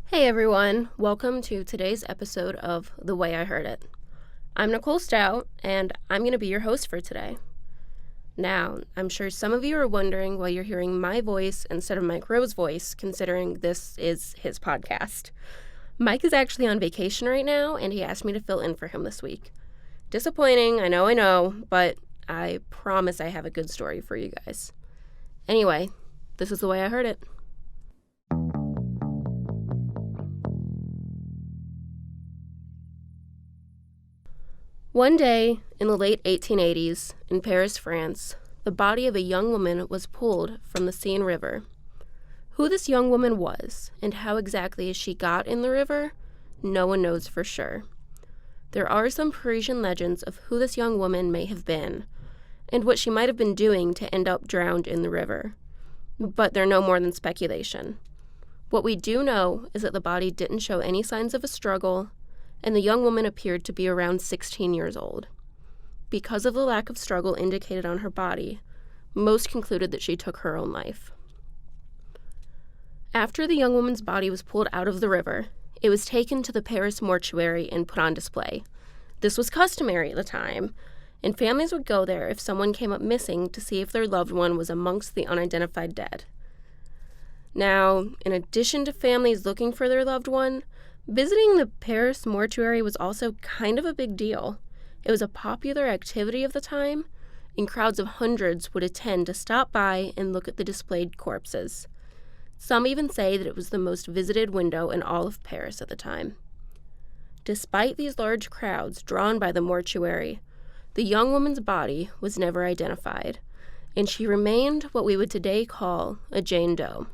Hey everyone, welcome to today's episode of The Way I Heard It. I'm Nicole Stout, and I'm going to be your host for today. Now, I'm sure some of you are wondering why you're hearing my voice instead of Mike Rowe's voice, considering this is his podcast. Mike is actually on vacation right now, and he asked me to fill in for him this week. Disappointing, I know, but I promise I have a good story for you guys. Anyway, this is The Way I Heard It. One day, in the late 1880s, in Paris, France, the body of a young woman was pulled from the Seine River. Who this young woman was, and how exactly she got in the river, no one knows for sure. There are some Parisian legends of who this young woman may have been, and what she might have been doing to end up drowned in the river. But they're no more than speculation. What we do know is that the body didn't show any signs of a struggle, and the young woman appeared to be around 16 years old. Because of the lack of struggle indicated on her body, most concluded that she took her own life. After the young woman's body was pulled out of the river, it was taken to the Paris mortuary and put on display. This was customary at the time, and families would go there if someone came up missing to see if their loved one was amongst the unidentified dead. Now, in addition to families looking for their loved one, visiting the Paris mortuary was also kind of a big deal. It was a popular activity of the time, and crowds of hundreds would attend to stop by and look at the displayed corpses. Some even say that it was the most visited window in all of Paris at the time. Despite these large crowds drawn by the mortuary, the young woman's body was never identified, and she remained what we would today call a Jane Doe.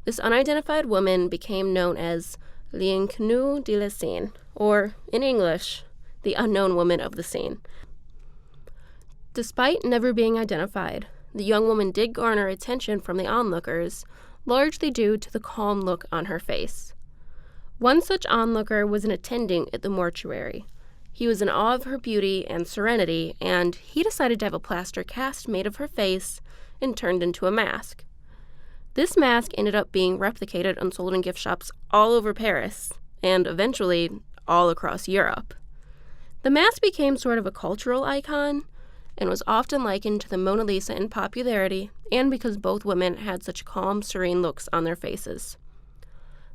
This unidentified woman became known as L'Inconnue de la Seine, or, in English, the unknown woman of the Seine. Despite never being identified, the young woman did garner attention from the onlookers, largely due to the calm look on her face. One such onlooker was an attending at the mortuary. He was in awe of her beauty and serenity, and he decided to have a plaster cast made of her face and turned into a mask. This mask ended up being replicated and sold in gift shops all over Paris, and eventually all across Europe. The mask became sort of a cultural icon, and was often likened to the Mona Lisa in popularity, and because both women had such calm, serene looks on their faces.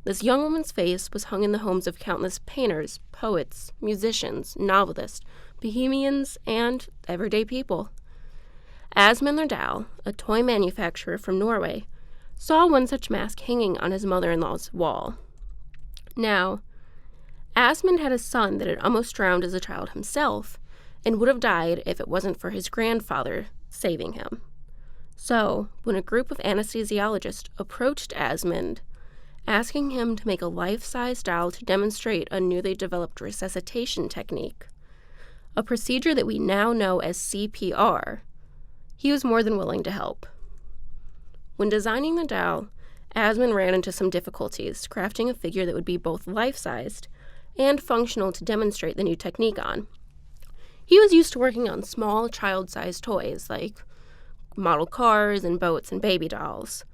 This young woman's face was hung in the homes of countless painters, poets, musicians, novelists, bohemians, and everyday people. Asmund Lerdahl, a toy manufacturer from Norway, saw one such mask hanging on his mother-in-law's wall. Now, Asmund had a son that had almost drowned as a child himself, and would have died if it wasn't for his grandfather saving him. So, when a group of anesthesiologists approached Asmund, asking him to make a life-size doll to demonstrate a newly developed resuscitation technique, a procedure that we now know as CPR, he was more than willing to help. When designing the doll, Asmund ran into some difficulties, crafting a figure that would be both life-sized and functional to demonstrate the new technique on. He was used to working on small child-sized toys like model cars and boats and baby dolls.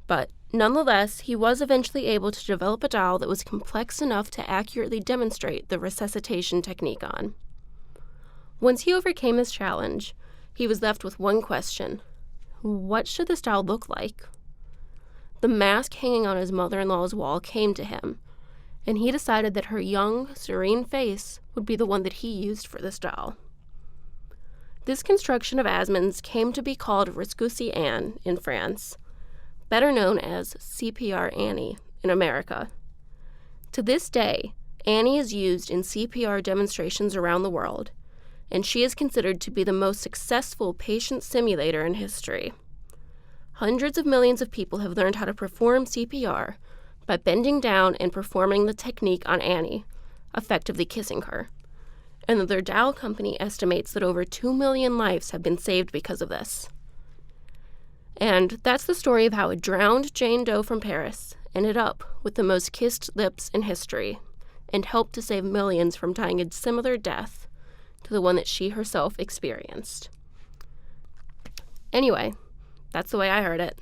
But nonetheless, he was eventually able to develop a doll that was complex enough to accurately demonstrate the resuscitation technique on. Once he overcame his challenge, he was left with one question. What should this doll look like? The mask hanging on his mother-in-law's wall came to him, and he decided that her young, serene face would be the one that he used for this doll. This construction of Asmund's came to be called Riscoussi Anne in France, better known as CPR Annie in America. To this day, Annie is used in CPR demonstrations around the world, and she is considered to be the most successful patient simulator in history. Hundreds of millions of people have learned how to perform CPR by bending down and performing the technique on Annie, effectively kissing her. And the Lerdahl company estimates that over 2 million lives have been saved because of this. And that's the story of how a drowned Jane Doe from Paris ended up with the most kissed lips in history and helped to save millions from dying a similar death to the one that she herself experienced. Anyway, that's the way I heard it.